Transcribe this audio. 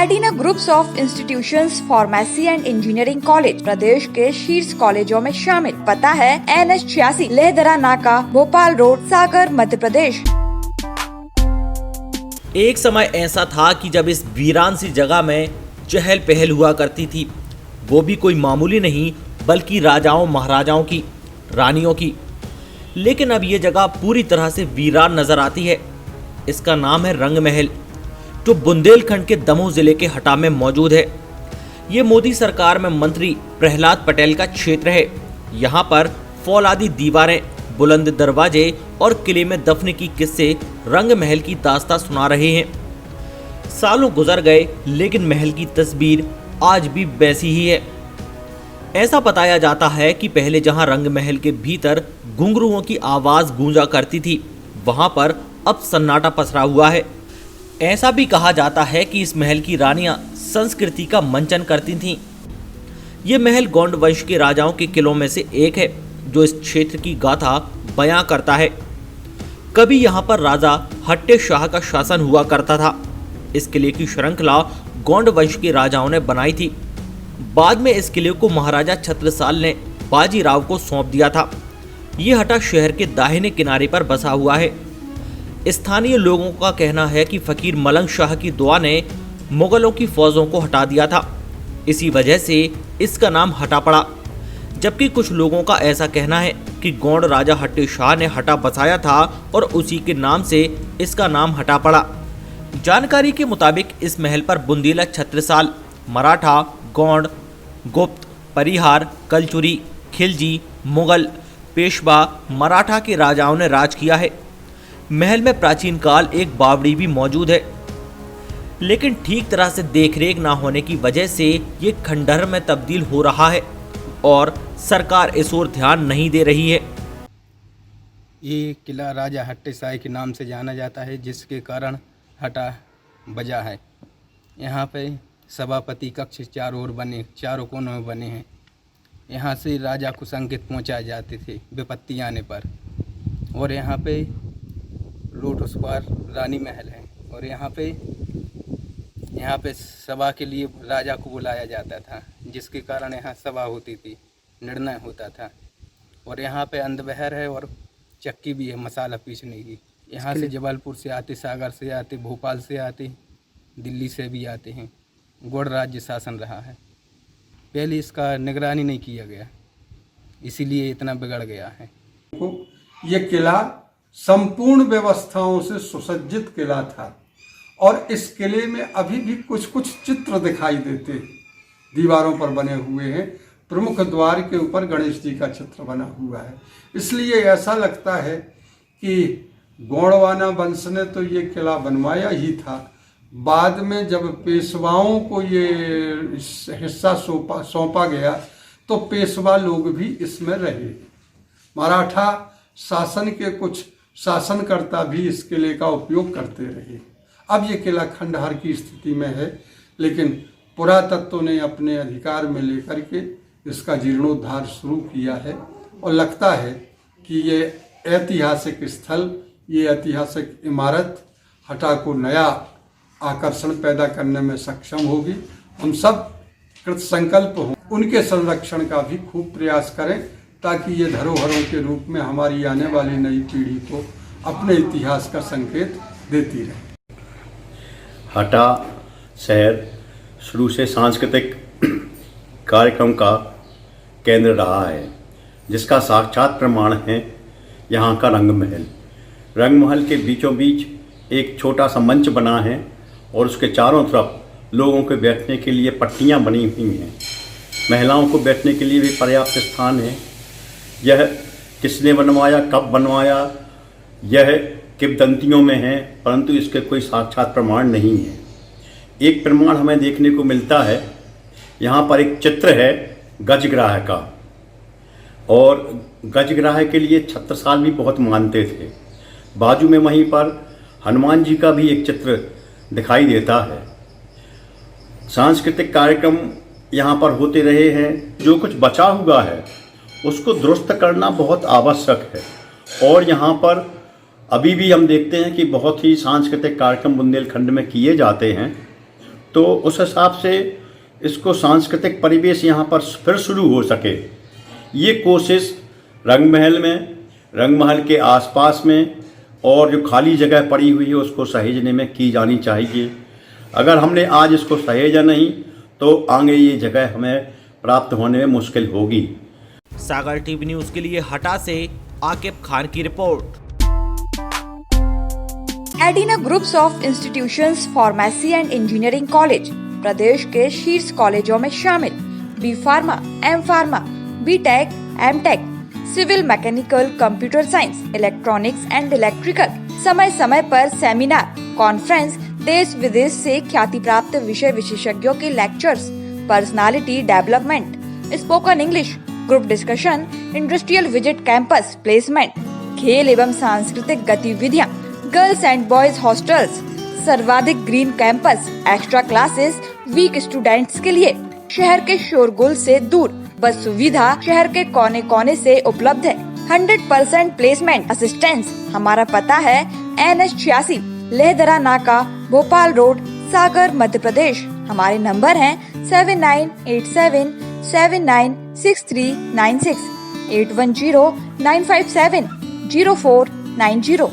एडिना groups of institutions pharmacy and engineering college प्रदेश के शीर्ष कॉलेजों में शामिल। पता है NH86 लेहदरा नाका, भोपाल रोड, सागर, मध्य प्रदेश। एक समय ऐसा था कि जब इस वीरान सी जगह में चहल पहल हुआ करती थी, वो भी कोई मामूली नहीं बल्कि राजाओं महाराजाओं की, रानियों की। लेकिन अब ये जगह पूरी तरह से वीरान नजर आती है। इसका नाम है रंग महल, जो बुंदेलखंड के दमोह जिले के हटा में मौजूद है। ये मोदी सरकार में मंत्री प्रहलाद पटेल का क्षेत्र है। यहाँ पर फौलादी दीवारें, बुलंद दरवाजे और किले में दफन की किस्से रंग महल की दास्तां सुना रहे हैं। सालों गुजर गए लेकिन महल की तस्वीर आज भी वैसी ही है। ऐसा बताया जाता है कि पहले जहां रंग महल के भीतर घुंघरुओं की आवाज गूंजा करती थी, वहां पर अब सन्नाटा पसरा हुआ है। ऐसा भी कहा जाता है कि इस महल की रानियां संस्कृति का मंचन करती थीं। ये महल गोंड वंश के राजाओं के किलों में से एक है, जो इस क्षेत्र की गाथा बयां करता है। कभी यहाँ पर राजा हट्टे शाह का शासन हुआ करता था। इस किले की श्रृंखला गोंड वंश के राजाओं ने बनाई थी। बाद में इस किले को महाराजा छत्रसाल ने बाजीराव को सौंप दिया था। ये हटा शहर के दाहिने किनारे पर बसा हुआ है। स्थानीय लोगों का कहना है कि फकीर मलंग शाह की दुआ ने मुगलों की फौजों को हटा दिया था। इसी वजह से इसका नाम हटा पड़ा। जबकि कुछ लोगों का ऐसा कहना है कि गोंड राजा हट्टे शाह ने हटा बसाया था और उसी के नाम से इसका नाम हटा पड़ा। जानकारी के मुताबिक इस महल पर बुंदेला छत्रसाल, मराठा, गोंड, गुप्त, परिहार, कलचुरी, खिलजी, मुगल, पेशवा, मराठा के राजाओं ने राज किया है। महल में प्राचीन काल एक बावड़ी भी मौजूद है, लेकिन ठीक तरह से देखरेख ना होने की वजह से ये खंडहर में तब्दील हो रहा है और सरकार इस ओर ध्यान नहीं दे रही है। ये किला राजा हट्टे शाह के नाम से जाना जाता है, जिसके कारण हटा बजा है। यहाँ पे सभापति कक्ष चारों ओर बने, चारों कोनों में बने हैं। यहाँ से राजा को संकेत पहुँचाए जाते थे विपत्ति आने पर। और यहाँ पे रोड उस पार रानी महल है और यहाँ पे सभा के लिए राजा को बुलाया जाता था, जिसके कारण यहाँ सभा होती थी, निर्णय होता था। और यहाँ पे अंधबहर है और चक्की भी है मसाला पीसने की। यहाँ से जबलपुर से आते, सागर से आते, भोपाल से आते, दिल्ली से भी आते हैं। गौड़ राज्य शासन रहा है। पहले इसका निगरानी नहीं किया गया, इसीलिए इतना बिगड़ गया है। ये किला संपूर्ण व्यवस्थाओं से सुसज्जित किला था और इस किले में अभी भी कुछ कुछ चित्र दिखाई देते, दीवारों पर बने हुए हैं। प्रमुख द्वार के ऊपर गणेश जी का चित्र बना हुआ है। इसलिए ऐसा लगता है कि गोंडवाना वंश ने तो ये किला बनवाया ही था। बाद में जब पेशवाओं को ये हिस्सा सौंपा गया तो पेशवा लोग भी इसमें रहे। मराठा शासन के कुछ शासनकर्ता भी इस किले का उपयोग करते रहे। अब ये किला खंडहर की स्थिति में है, लेकिन पुरातत्व ने अपने अधिकार में लेकर के इसका जीर्णोद्धार शुरू किया है और लगता है कि ये ऐतिहासिक स्थल, ये ऐतिहासिक इमारत हटा को नया आकर्षण पैदा करने में सक्षम होगी। हम सब कृत संकल्प हों, उनके संरक्षण का भी खूब प्रयास करें, ताकि ये धरोहरों के रूप में हमारी आने वाली नई पीढ़ी को अपने इतिहास का संकेत देती रहे। हटा शहर शुरू से सांस्कृतिक कार्यक्रम का केंद्र रहा है, जिसका साक्षात प्रमाण है यहाँ का रंग महल। रंग महल के बीचों बीच एक छोटा सा मंच बना है और उसके चारों तरफ लोगों के बैठने के लिए पट्टियाँ बनी हुई हैं। महिलाओं को बैठने के लिए भी पर्याप्त स्थान है। यह किसने बनवाया, कब बनवाया, यह किंवदंतियों में है, परंतु इसके कोई साक्षात प्रमाण नहीं है। एक प्रमाण हमें देखने को मिलता है, यहाँ पर एक चित्र है गजग्राह का, और गजग्राह के लिए छत्रसाल भी बहुत मानते थे। बाजू में वहीं पर हनुमान जी का भी एक चित्र दिखाई देता है। सांस्कृतिक कार्यक्रम यहाँ पर होते रहे हैं। जो कुछ बचा हुआ है उसको दुरुस्त करना बहुत आवश्यक है। और यहाँ पर अभी भी हम देखते हैं कि बहुत ही सांस्कृतिक कार्यक्रम बुंदेलखंड में किए जाते हैं तो उस हिसाब से इसको सांस्कृतिक परिवेश यहाँ पर फिर शुरू हो सके, ये कोशिश रंग महल के आसपास में और जो खाली जगह पड़ी हुई है उसको सहेजने में की जानी चाहिए। अगर हमने आज इसको सहेजा नहीं तो आगे ये जगह हमें प्राप्त होने में मुश्किल होगी। सागर टीवी न्यूज़ के लिए हटा से आकिब खान की report. Adina groups of institutions pharmacy and engineering college प्रदेश के शीर्ष कॉलेजों में शामिल। B pharma, M pharma, B tech, M tech, civil mechanical, computer science, electronics and electrical. समय समय पर सेमिनार, कॉन्फ्रेंस, देश विदेश से ख्याति प्राप्त विषय विशेषज्ञों के lectures, personality development, spoken English, group discussion, industrial visit, campus placement, खेल एवं सांस्कृतिक गतिविधियां, गर्ल्स एंड बॉयज हॉस्टल्स, सर्वाधिक green campus, extra classes week students के लिए। शहर के शोरगुल से दूर, बस सुविधा शहर के कोने कोने से उपलब्ध है। 100% प्लेसमेंट असिस्टेंस। हमारा पता है NH86 लेहदरा नाका, भोपाल रोड, सागर, मध्य प्रदेश। हमारे नंबर हैं 7987796396, 8109570490।